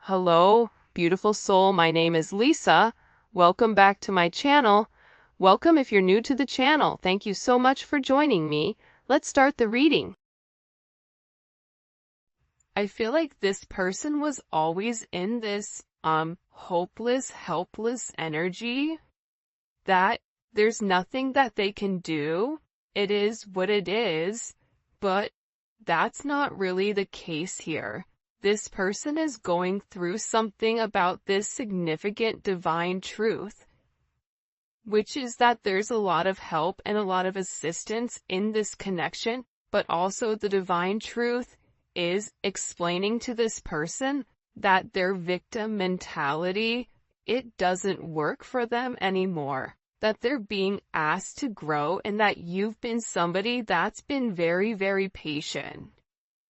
Hello, beautiful soul. My name is Lisa. Welcome back to my channel. Welcome if you're new to the channel. Thank you so much for joining me. Let's start the reading. I feel like this person was always in this hopeless, helpless energy that there's nothing that they can do. It is what it is, but that's not really the case here. This person is going through something about this significant divine truth, which is that there's a lot of help and a lot of assistance in this connection, but also the divine truth is explaining to this person that their victim mentality, it doesn't work for them anymore, that they're being asked to grow, and that you've been somebody that's been very, very patient.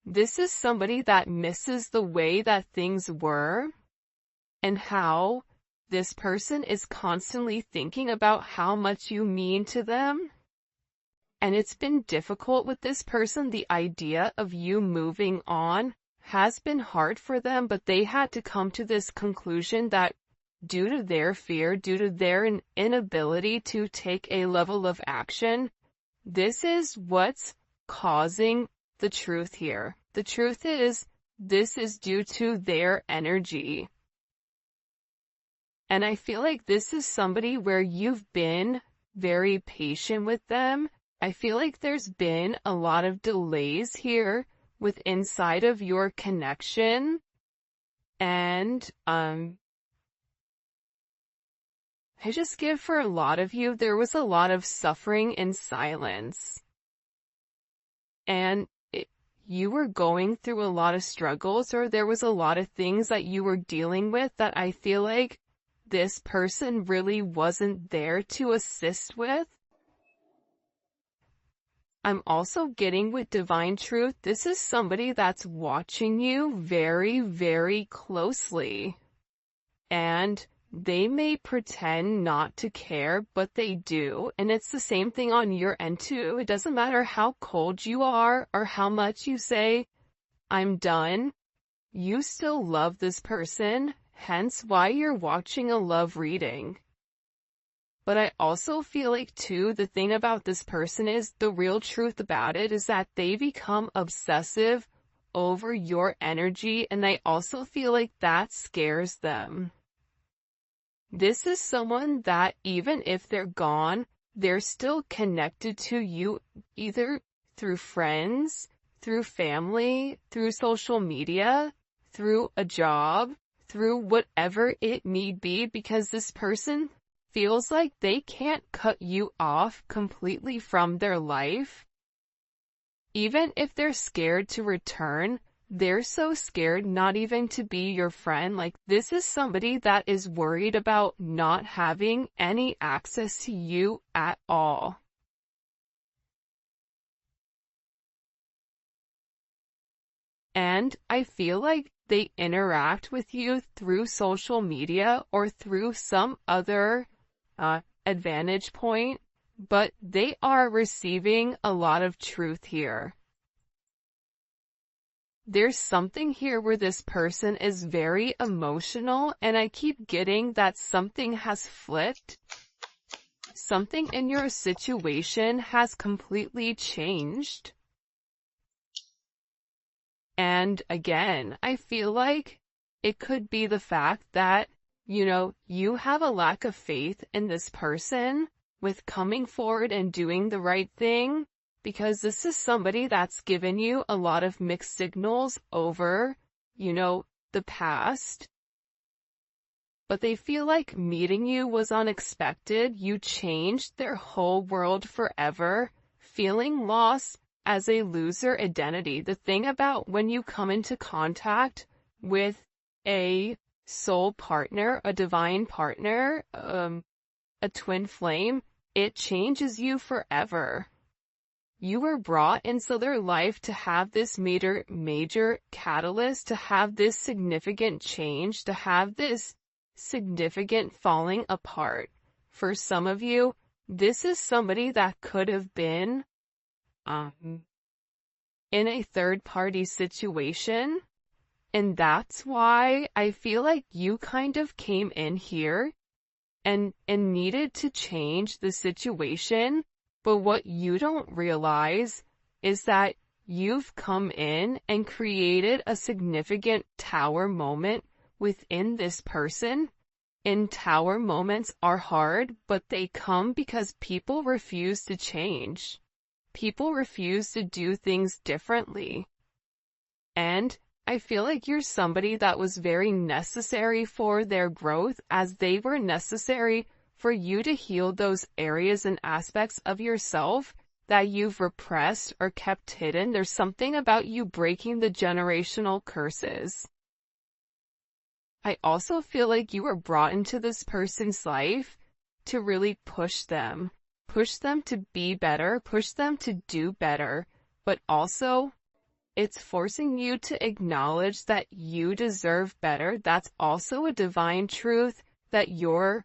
This is somebody that misses the way that things were and how this person is constantly thinking about how much you mean to them. And it's been difficult with this person. The idea of you moving on has been hard for them, but they had to come to this conclusion that due to their fear, due to their inability to take a level of action, this is what's causing the truth here. The truth is, this is due to their energy. And I feel like this is somebody where you've been very patient with them. I feel like there's been a lot of delays here with inside of your connection. And, I just give for a lot of you, there was a lot of suffering in silence. And you were going through a lot of struggles, or there was a lot of things that you were dealing with that I feel like this person really wasn't there to assist with. I'm also getting with divine truth, this is somebody that's watching you very, very closely. And they may pretend not to care, but they do. And it's the same thing on your end too. It doesn't matter how cold you are or how much you say, I'm done. You still love this person, hence why you're watching a love reading. But I also feel like too, the thing about this person is, the real truth about it is that they become obsessive over your energy, and I also feel like that scares them. This is someone that even if they're gone, they're still connected to you, either through friends, through family, through social media, through a job, through whatever it may be, because this person feels like they can't cut you off completely from their life. Even if they're scared to return, they're so scared not even to be your friend. Like, this is somebody that is worried about not having any access to you at all. And I feel like they interact with you through social media or through some other advantage point, but they are receiving a lot of truth here. There's something here where this person is very emotional, and I keep getting that something has flipped. Something in your situation has completely changed. And again, I feel like it could be the fact that, you have a lack of faith in this person with coming forward and doing the right thing, because this is somebody that's given you a lot of mixed signals over, the past. But they feel like meeting you was unexpected. You changed their whole world forever, feeling lost as a loser identity. The thing about when you come into contact with a soul partner, a divine partner, a twin flame, it changes you forever. You were brought into their life to have this major catalyst, to have this significant change, to have this significant falling apart. For some of you, this is somebody that could have been in a third-party situation, And that's why I feel like you kind of came in here and needed to change the situation. But what you don't realize is that you've come in and created a significant tower moment within this person. And tower moments are hard, but they come because people refuse to change. People refuse to do things differently. And I feel like you're somebody that was very necessary for their growth, as they were necessary for you to heal those areas and aspects of yourself that you've repressed or kept hidden. There's something about you breaking the generational curses. I also feel like you were brought into this person's life to really push them to be better, push them to do better, but also it's forcing you to acknowledge that you deserve better. That's also a divine truth that you're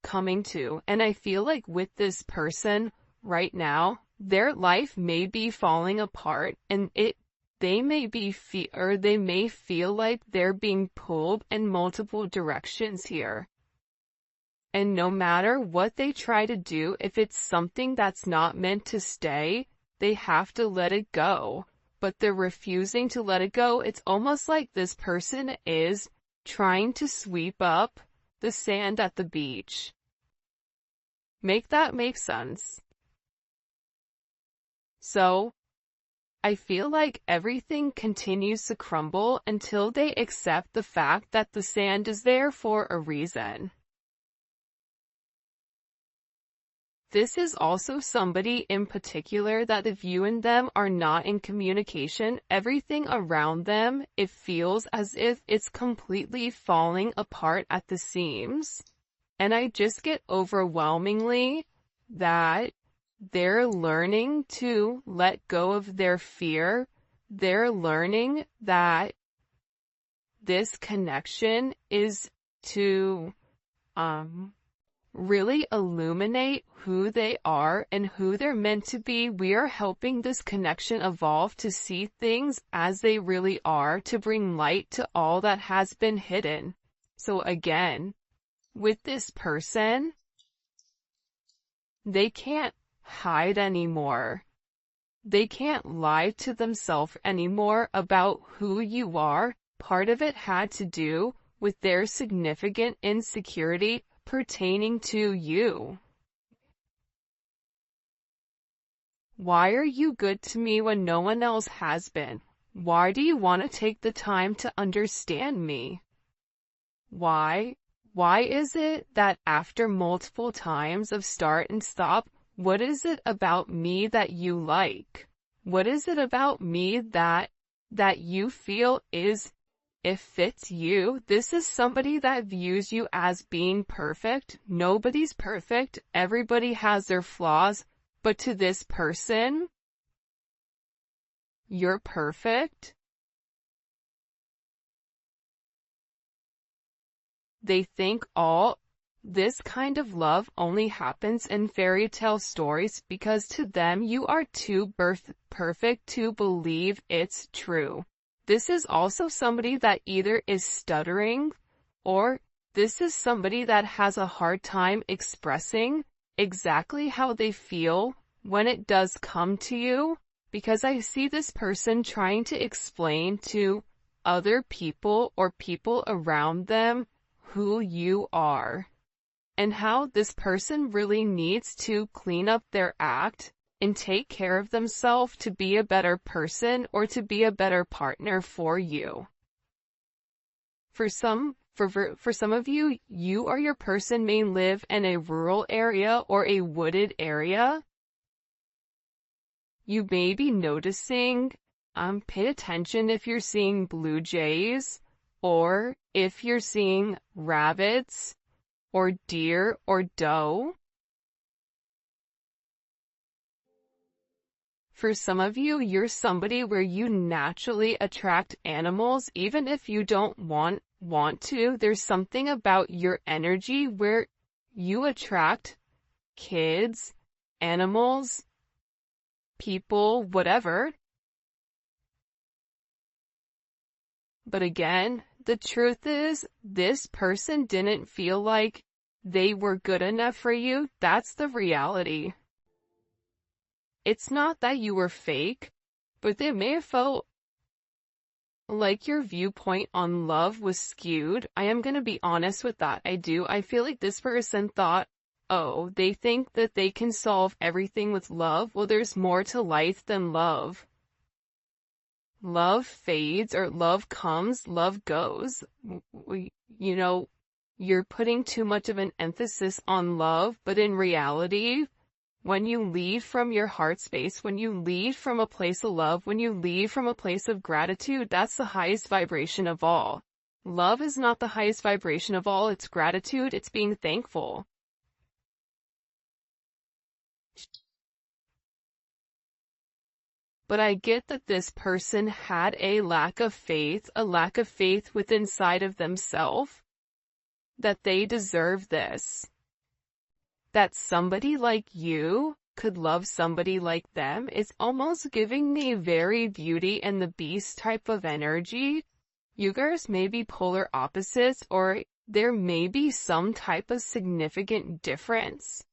coming to. And I feel like with this person right now, their life may be falling apart, and they may feel like they're being pulled in multiple directions here. And no matter what they try to do, if it's something that's not meant to stay, they have to let it go. But they're refusing to let it go. It's almost like this person is trying to sweep up the sand at the beach. Make that make sense? So, I feel like everything continues to crumble until they accept the fact that the sand is there for a reason. This is also somebody in particular that if you and them are not in communication, everything around them, it feels as if it's completely falling apart at the seams. And I just get overwhelmingly that they're learning to let go of their fear. They're learning that this connection is to, really illuminate who they are and who they're meant to be. We are helping this connection evolve to see things as they really are, to bring light to all that has been hidden. So again, with this person, they can't hide anymore. They can't lie to themselves anymore about who you are. Part of it had to do with their significant insecurity pertaining to you. Why are you good to me when no one else has been? Why do you want to take the time to understand me? Why? Why is it that after multiple times of start and stop, what is it about me that you like? What is it about me that you feel is, it fits you? This is somebody that views you as being perfect. Nobody's perfect. Everybody has their flaws. But to this person, you're perfect. They think all this kind of love only happens in fairy tale stories because to them you are too perfect to believe it's true. This is also somebody that either is stuttering, or this is somebody that has a hard time expressing exactly how they feel when it does come to you, because I see this person trying to explain to other people or people around them who you are, and how this person really needs to clean up their act and take care of themselves to be a better person or to be a better partner for you. For some of you, you or your person may live in a rural area or a wooded area. You may be noticing, pay attention if you're seeing blue jays, or if you're seeing rabbits, or deer, or doe. For some of you, you're somebody where you naturally attract animals, even if you don't want to. There's something about your energy where you attract kids, animals, people, whatever. But again, the truth is, this person didn't feel like they were good enough for you. That's the reality. It's not that you were fake, but they may have felt like your viewpoint on love was skewed. I am gonna be honest with that. I feel like this person thought, oh, they think that they can solve everything with love. Well, there's more to life than love. Love fades, or love comes, love goes. You know, you're putting too much of an emphasis on love, but in reality, when you lead from your heart space, when you lead from a place of love, when you lead from a place of gratitude, that's the highest vibration of all. Love is not the highest vibration of all, it's gratitude, it's being thankful. But I get that this person had a lack of faith within inside of themselves, that they deserve this. That somebody like you could love somebody like them is almost giving me very Beauty and the Beast type of energy. You guys may be polar opposites, or there may be some type of significant difference.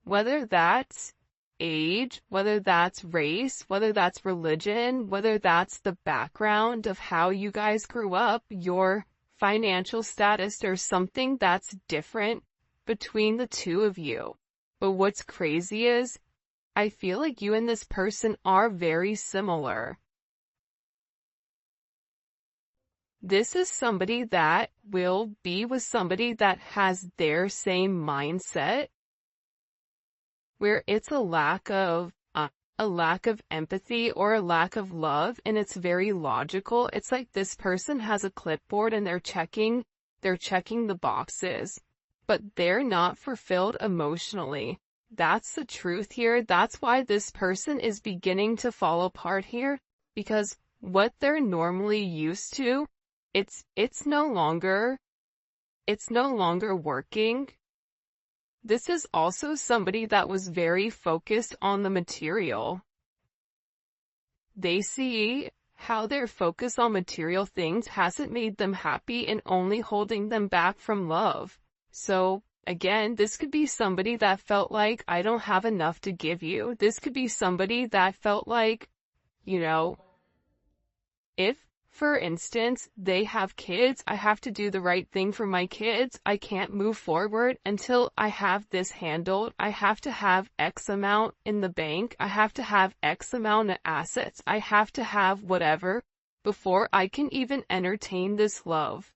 Whether that's age, whether that's race, whether that's religion, whether that's the background of how you guys grew up, your financial status, or something that's different between the two of you. But what's crazy is, I feel like you and this person are very similar. This is somebody that will be with somebody that has their same mindset, where it's a lack of empathy or a lack of love, and it's very logical. It's like this person has a clipboard and they're checking the boxes, but they're not fulfilled emotionally. That's the truth here. That's why this person is beginning to fall apart here, because what they're normally used to, it's no longer working. This is also somebody that was very focused on the material. They see how their focus on material things hasn't made them happy and only holding them back from love. So, again, this could be somebody that felt like, I don't have enough to give you. This could be somebody that felt like, if, for instance, they have kids, I have to do the right thing for my kids. I can't move forward until I have this handled. I have to have X amount in the bank. I have to have X amount of assets. I have to have whatever before I can even entertain this love.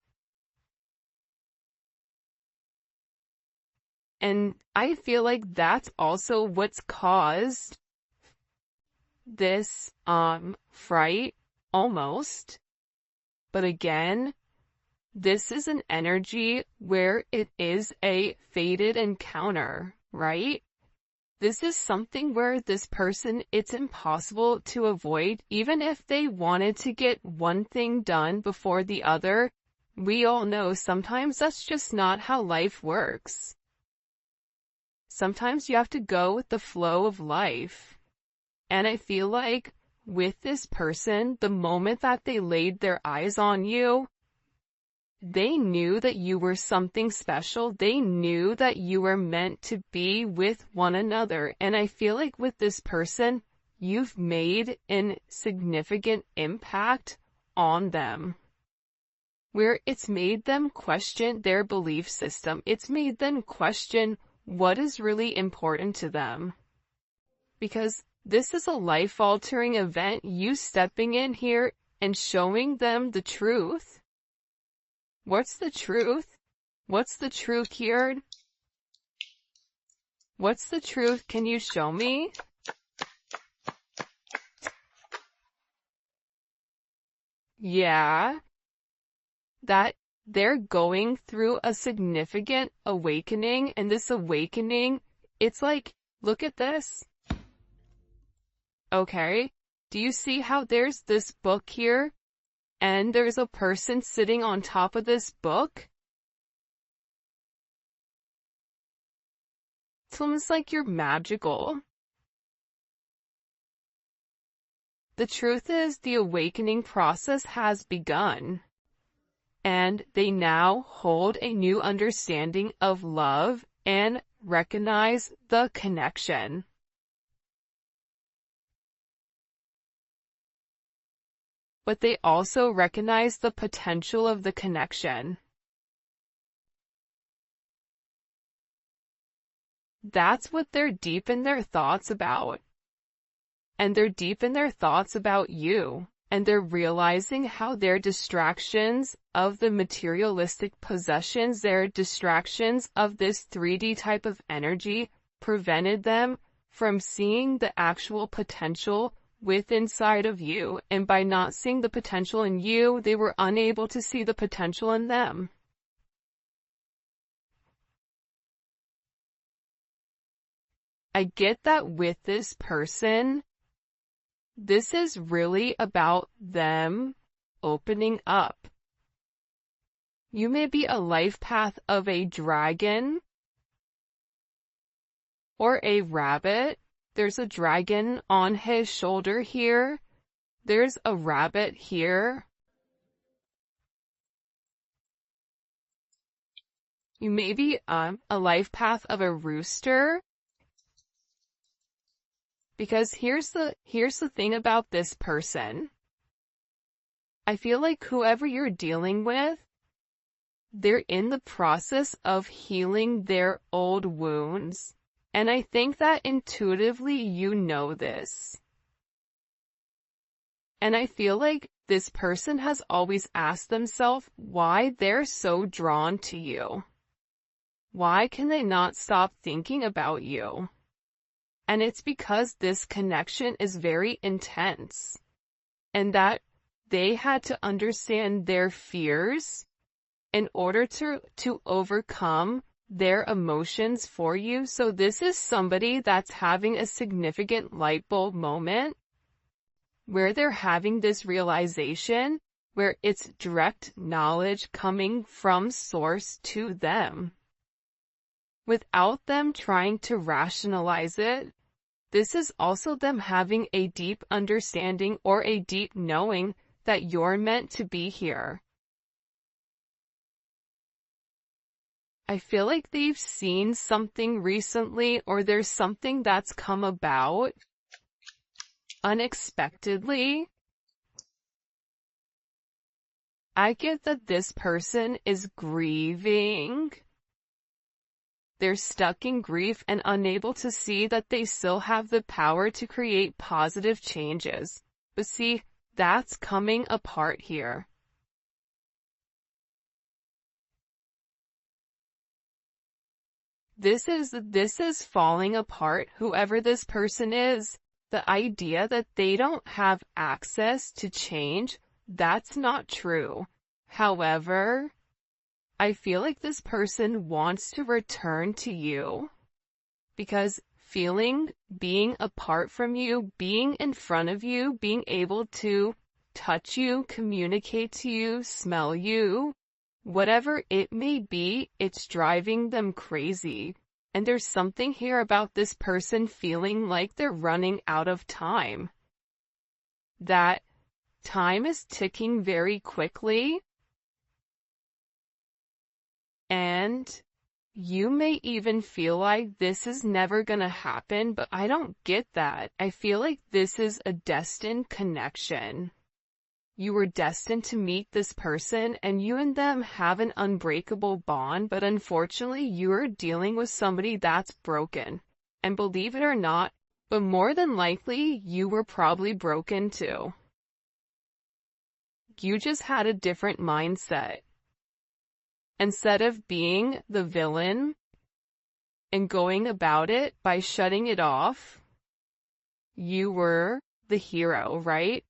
And I feel like that's also what's caused this, fright, almost. But again, this is an energy where it is a fated encounter, right? This is something where this person, it's impossible to avoid, even if they wanted to get one thing done before the other. We all know sometimes that's just not how life works. Sometimes you have to go with the flow of life. And I feel like with this person, the moment that they laid their eyes on you, they knew that you were something special. They knew that you were meant to be with one another. And I feel like with this person, you've made a significant impact on them, where it's made them question their belief system. It's made them question what is really important to them. Because this is a life-altering event, you stepping in here and showing them the truth. What's the truth? What's the truth here? What's the truth? Can you show me? Yeah, that they're going through a significant awakening, and this awakening, it's like, look at this. Okay, do you see how there's this book here, and there's a person sitting on top of this book? It's almost like you're magical. The truth is, the awakening process has begun, and they now hold a new understanding of love and recognize the connection. But they also recognize the potential of the connection. That's what they're deep in their thoughts about. And they're deep in their thoughts about you. And they're realizing how their distractions of the materialistic possessions, their distractions of this 3D type of energy, prevented them from seeing the actual potential within inside of you. And by not seeing the potential in you, they were unable to see the potential in them. I get that with this person, this is really about them opening up. You may be a life path of a dragon or a rabbit. There's a dragon on his shoulder here. There's a rabbit here. You may be a life path of a rooster. Because here's the thing about this person. I feel like whoever you're dealing with, they're in the process of healing their old wounds. And I think that intuitively you know this. And I feel like this person has always asked themselves why they're so drawn to you. Why can they not stop thinking about you? And it's because this connection is very intense, and that they had to understand their fears in order to overcome their emotions for you. So this is somebody that's having a significant light bulb moment where they're having this realization, where it's direct knowledge coming from source to them, without them trying to rationalize it. This is also them having a deep understanding or a deep knowing that you're meant to be here. I feel like they've seen something recently, or there's something that's come about unexpectedly. I get that this person is grieving. They're stuck in grief and unable to see that they still have the power to create positive changes. But see, that's coming apart here. This is falling apart, whoever this person is. The idea that they don't have access to change, that's not true. However, I feel like this person wants to return to you, because being apart from you, being in front of you, being able to touch you, communicate to you, smell you, whatever it may be, it's driving them crazy. And there's something here about this person feeling like they're running out of time. That time is ticking very quickly. And you may even feel like this is never gonna happen, but I don't get that. I feel like this is a destined connection. You were destined to meet this person, and you and them have an unbreakable bond, but unfortunately you're dealing with somebody that's broken. And believe it or not, but more than likely you were probably broken too. You just had a different mindset. Instead of being the villain and going about it by shutting it off, you were the hero, right?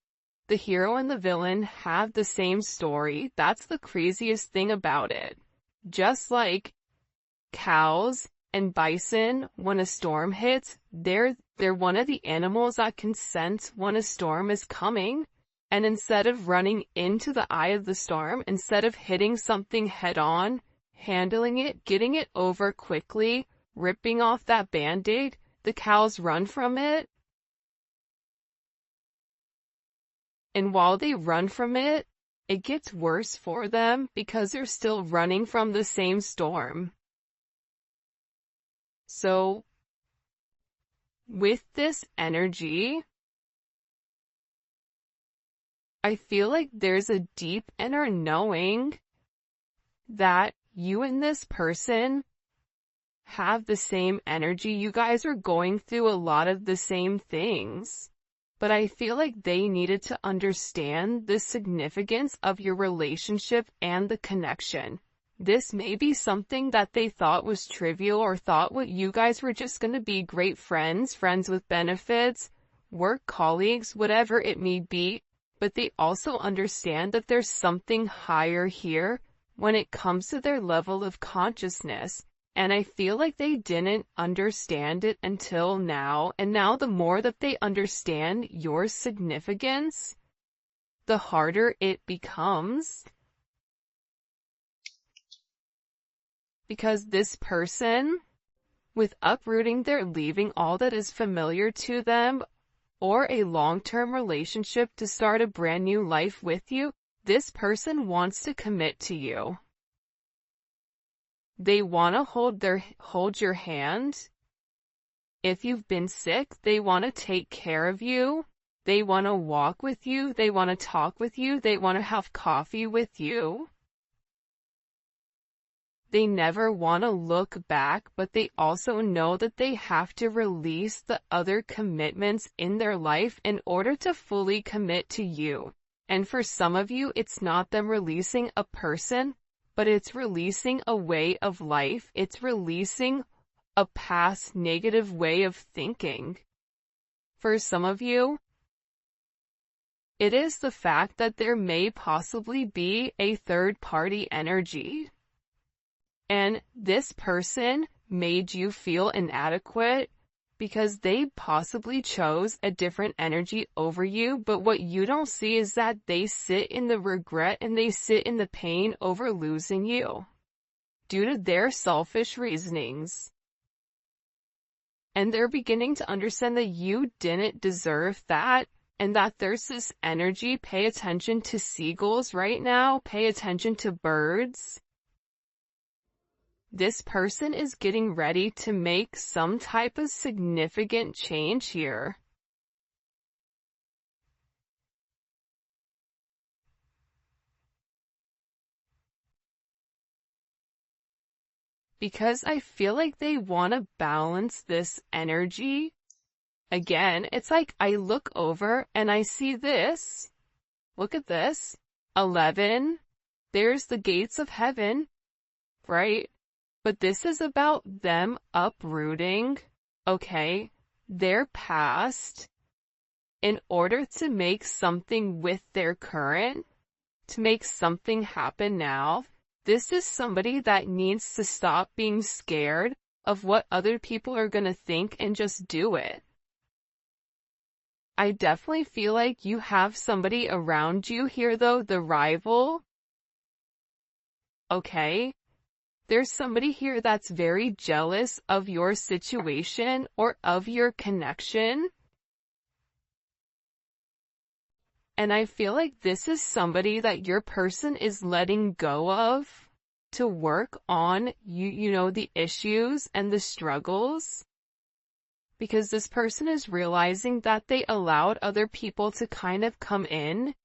The hero and the villain have the same story. That's the craziest thing about it. Just like cows and bison, when a storm hits, they're one of the animals that can sense when a storm is coming. And instead of running into the eye of the storm, instead of hitting something head on, handling it, getting it over quickly, ripping off that band-aid, the cows run from it. And while they run from it, it gets worse for them because they're still running from the same storm. So, with this energy, I feel like there's a deep inner knowing that you and this person have the same energy. You guys are going through a lot of the same things. But I feel like they needed to understand the significance of your relationship and the connection. This may be something that they thought was trivial or thought what you guys were just going to be great friends, friends with benefits, work colleagues, whatever it may be. But they also understand that there's something higher here when it comes to their level of consciousness. And I feel like they didn't understand it until now. And now the more that they understand your significance, the harder it becomes. Because this person, with uprooting, they're leaving all that is familiar to them, or a long-term relationship to start a brand new life with you, this person wants to commit to you. They want to hold your hand. If you've been sick, they want to take care of you. They want to walk with you. They want to talk with you. They want to have coffee with you. They never want to look back, but they also know that they have to release the other commitments in their life in order to fully commit to you. And for some of you, it's not them releasing a person, but it's releasing a way of life. It's releasing a past negative way of thinking. For some of you, it is the fact that there may possibly be a third-party energy. And this person made you feel inadequate because they possibly chose a different energy over you, but what you don't see is that they sit in the regret and they sit in the pain over losing you due to their selfish reasonings. And they're beginning to understand that you didn't deserve that, and that there's this energy. Pay attention to seagulls right now. Pay attention to birds. This person is getting ready to make some type of significant change here. Because I feel like they want to balance this energy. Again, it's like I look over and I see this. Look at this. 11. There's the gates of heaven, right? But this is about them uprooting, okay, their past in order to make something with their current, to make something happen now. This is somebody that needs to stop being scared of what other people are going to think and just do it. I definitely feel like you have somebody around you here though, the rival. Okay? There's somebody here that's very jealous of your situation or of your connection. And I feel like this is somebody that your person is letting go of to work on you know, the issues and the struggles. Because this person is realizing that they allowed other people to kind of come in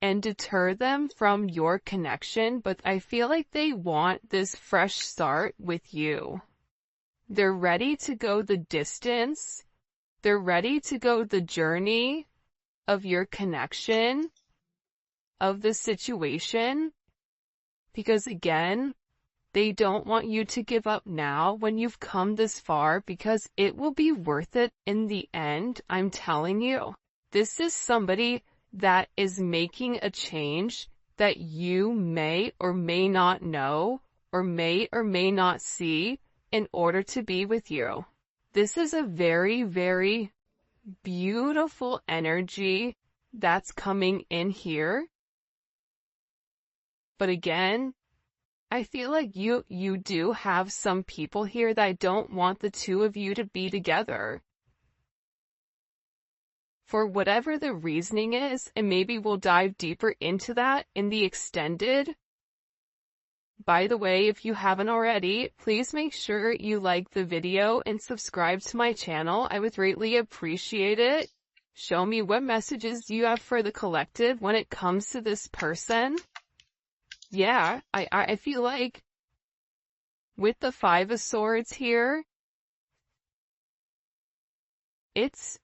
and deter them from your connection, but I feel like they want this fresh start with you. They're ready to go the distance. They're ready to go the journey of your connection, of the situation, because again, they don't want you to give up now when you've come this far, because it will be worth it in the end. I'm telling you, this is somebody that is making a change that you may or may not know or may not see in order to be with you. This is a very, very beautiful energy that's coming in here. But again, I feel like you do have some people here that don't want the two of you to be together. for whatever the reasoning is, and maybe we'll dive deeper into that in the extended. By the way, if you haven't already, please make sure you like the video and subscribe to my channel. I would greatly appreciate it. Show me what messages you have for the collective when it comes to this person. Yeah, I feel like with the Five of Swords here, it's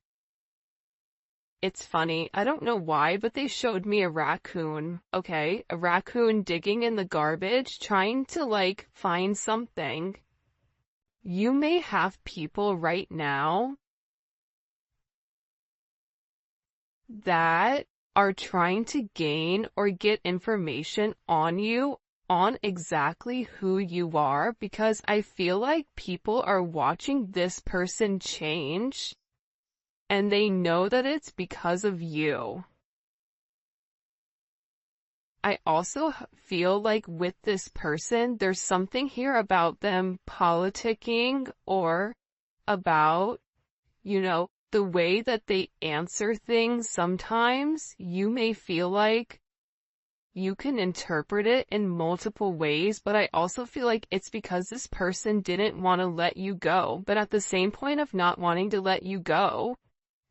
funny. I don't know why, but they showed me a raccoon, okay? A raccoon digging in the garbage, trying to, like, find something. You may have people right now that are trying to gain or get information on you, on exactly who you are, because I feel like people are watching this person change, and they know that it's because of you. I also feel like with this person, there's something here about them politicking or about, the way that they answer things. Sometimes you may feel like you can interpret it in multiple ways, but I also feel like it's because this person didn't want to let you go. But at the same point of not wanting to let you go,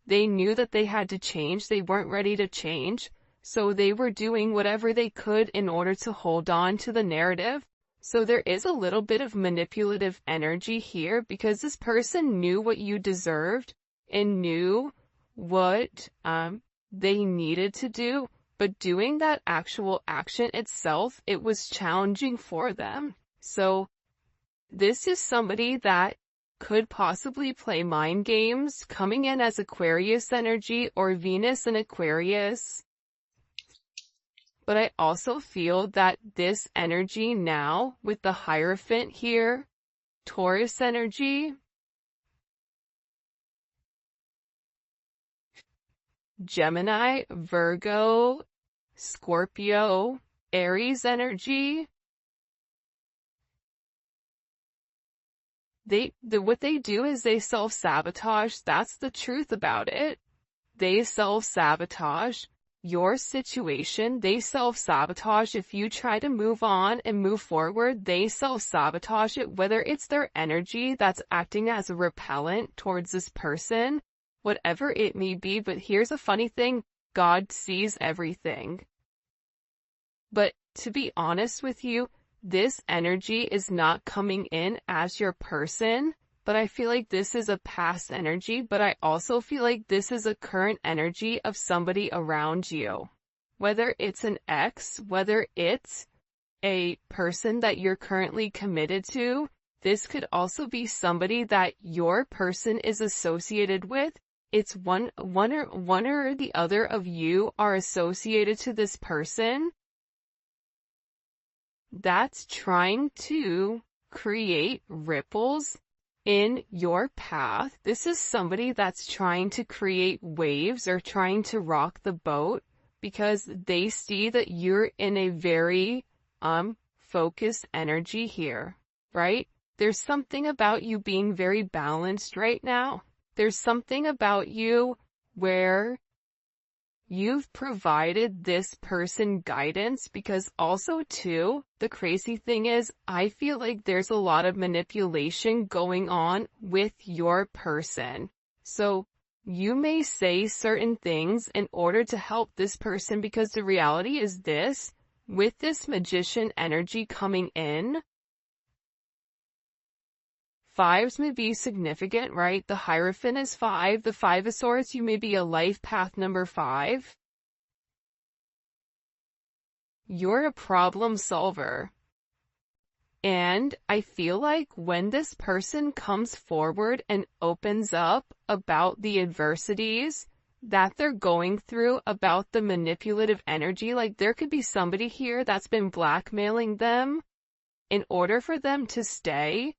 they knew that they had to change. They weren't ready to change. So they were doing whatever they could in order to hold on to the narrative. So there is a little bit of manipulative energy here because this person knew what you deserved and knew what they needed to do. But doing that actual action itself, it was challenging for them. So this is somebody that could possibly play mind games, coming in as Aquarius energy or Venus in Aquarius. But I also feel that this energy now, with the Hierophant here, Taurus energy, Gemini, Virgo, Scorpio, Aries energy, what they do is they self-sabotage. That's the truth about it. They self-sabotage your situation. They self-sabotage. If you try to move on and move forward, they self-sabotage it, whether it's their energy that's acting as a repellent towards this person, whatever it may be. But here's a funny thing. God sees everything. But to be honest with you, this energy is not coming in as your person, but I feel like this is a past energy, but I also feel like this is a current energy of somebody around you. Whether it's an ex, whether it's a person that you're currently committed to, this could also be somebody that your person is associated with. It's one or the other of you are associated to this person that's trying to create ripples in your path. This is somebody that's trying to create waves or trying to rock the boat because they see that you're in a very focused energy here, right? There's something about you being very balanced right now. There's something about you where you've provided this person guidance, because also too, the crazy thing is, I feel like there's a lot of manipulation going on with your person. So you may say certain things in order to help this person, because the reality is this, with this Magician energy coming in, fives may be significant, right? The Hierophant is 5. The Five of Swords, you may be a life path number 5. You're a problem solver. And I feel like when this person comes forward and opens up about the adversities that they're going through, about the manipulative energy, like there could be somebody here that's been blackmailing them in order for them to stay,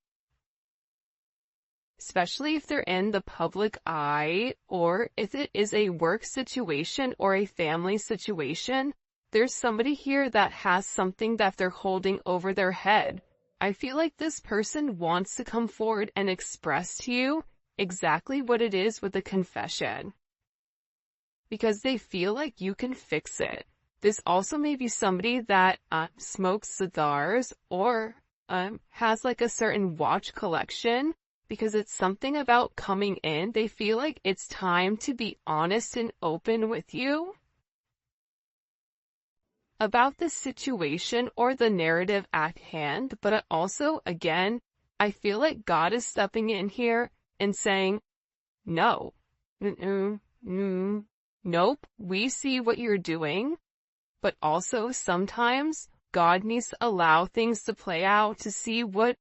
especially if they're in the public eye, or if it is a work situation or a family situation. There's somebody here that has something that they're holding over their head. I feel like this person wants to come forward and express to you exactly what it is with a confession. because they feel like you can fix it. This also may be somebody that smokes cigars or has like a certain watch collection, because it's something about coming in. They feel like it's time to be honest and open with you about the situation or the narrative at hand. But also, again, I feel like God is stepping in here and saying, no, nope, we see what you're doing. But also sometimes God needs to allow things to play out to see what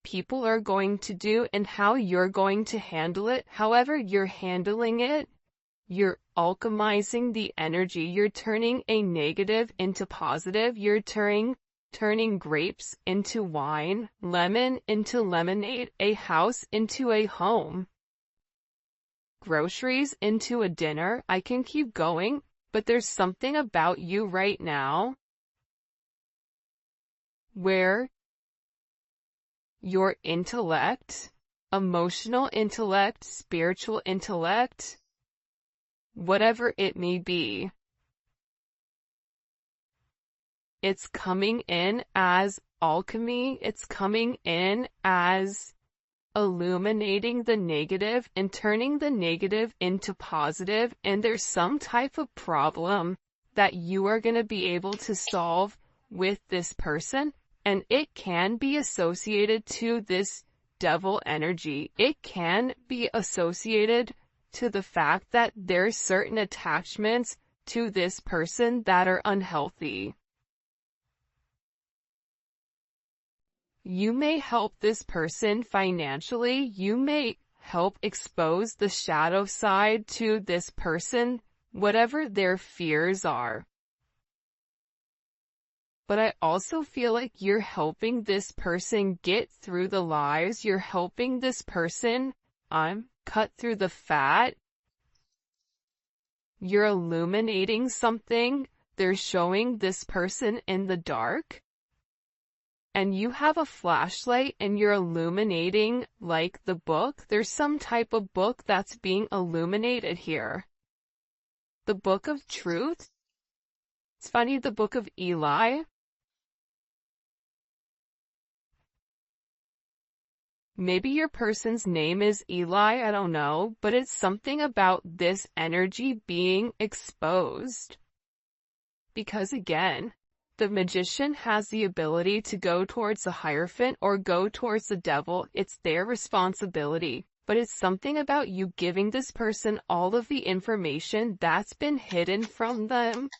people are going to do and how you're going to handle it. However you're handling it, you're alchemizing the energy. You're turning a negative into positive. You're turning grapes into wine, lemon into lemonade, a house into a home, groceries into a dinner. I can keep going, but there's something about you right now where your intellect, emotional intellect, spiritual intellect, whatever it may be, it's coming in as alchemy. It's coming in as illuminating the negative and turning the negative into positive. And there's some type of problem that you are going to be able to solve with this person. And it can be associated to this devil energy. It can be associated to the fact that there's certain attachments to this person that are unhealthy. You may help this person financially. You may help expose the shadow side to this person, whatever their fears are. But I also feel like you're helping this person get through the lies. You're helping this person cut through the fat. You're illuminating something. They're showing this person in the dark. And you have a flashlight and you're illuminating like the book. There's some type of book that's being illuminated here. The book of truth. It's funny, the book of Eli. Maybe your person's name is Eli, I don't know, but it's something about this energy being exposed. Because again, the magician has the ability to go towards the Hierophant or go towards the devil. It's their responsibility. But it's something about you giving this person all of the information that's been hidden from them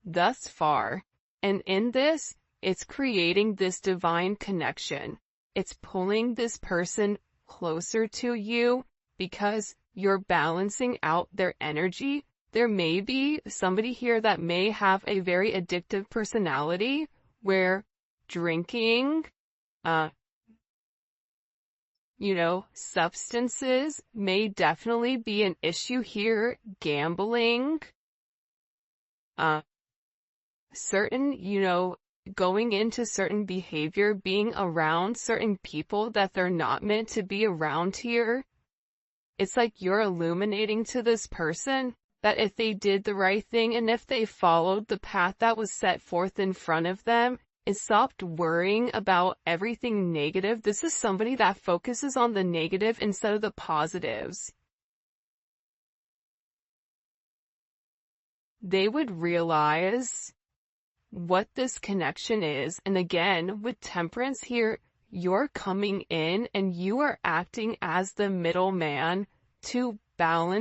thus far. And in this, it's creating this divine connection. It's pulling this person closer to you because you're balancing out their energy. There may be somebody here that may have a very addictive personality where drinking, substances may definitely be an issue here. Gambling, certain, going into certain behavior, being around certain people that they're not meant to be around here. It's like you're illuminating to this person that if they did the right thing and if they followed the path that was set forth in front of them and stopped worrying about everything negative. This is somebody that focuses on the negative instead of the positives. They would realize what this connection is. And again, with Temperance here, you're coming in and you are acting as the middleman to balance